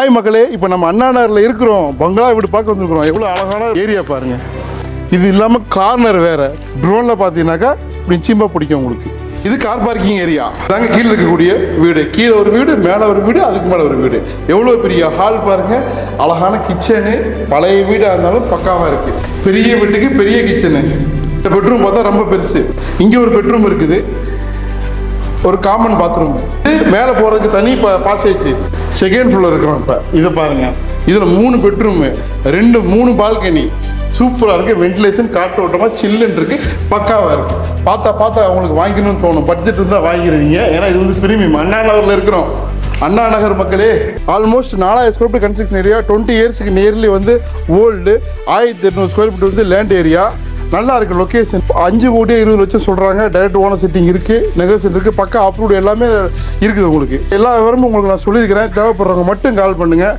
Hi மக்களே, இப்போ நம்ம அண்ணா நகரில் இருக்கிறோம். பங்களா வீடு பார்க்க வந்துருக்குறோம். எவ்வளோ அழகான ஏரியா பாருங்கள். இது இல்லாமல் கார்னர் வேறு. ட்ரோனில் பார்த்தீங்கன்னாக்கா நிச்சயமாக பிடிக்கும் உங்களுக்கு. இது கார் பார்க்கிங் ஏரியா தாங்க. கீழே இருக்கக்கூடிய வீடு, கீழே ஒரு வீடு, மேலே ஒரு வீடு, அதுக்கு மேலே ஒரு வீடு. எவ்வளோ பெரிய ஹால் பாருங்கள். அழகான கிச்சனு. பழைய வீடாக இருந்தாலும் பக்காவாக இருக்குது. பெரிய வீட்டுக்கு பெரிய கிச்சனு. இந்த பெட்ரூம் பார்த்தா ரொம்ப பெருசு. இங்கே ஒரு பெட்ரூம் இருக்குது, ஒரு காமன் பாத்ரூம். மேலே போகிறதுக்கு தனி பாசேஜ். செகண்ட் ஃப்ளோர் இருக்கிறோம். இப்போ இதை பாருங்கள். இதில் 3 பெட்ரூமு, 3 பால்கனி. சூப்பராக இருக்குது. வென்டிலேஷன், காற்றோட்டமாக சில்லுன்னு இருக்குது. பக்காவாக இருக்குது. பார்த்தா அவங்களுக்கு வாங்கிக்கணும்னு தோணும். பட்ஜெட் இருந்தால் வாங்கிடுவீங்க. ஏன்னா இது வந்து பிரீமியம். அண்ணா நகரில் இருக்கிறோம். அண்ணா நகர் மக்களே, almost 4000 square feet construction area. 20 இயர்ஸுக்கு நியர்லி வந்து ஓல்டு. 1800 ஸ்கொயர் ஃபீட் வந்து லேண்ட் ஏரியா. நல்லா இருக்குது லொக்கேஷன். 5 கோடி 20 லட்சம் சொல்கிறாங்க. டைரக்ட் ஓனர் செட்டிங் இருக்குது, நெகோசியேஷன் இருக்குது, பக்கா அப்ரூவ்டு எல்லாமே இருக்குது. உங்களுக்கு எல்லா விவரமும் உங்களுக்கு நான் சொல்லியிருக்கிறேன். தேவைப்படுறவங்க மட்டும் கால் பண்ணுங்கள்.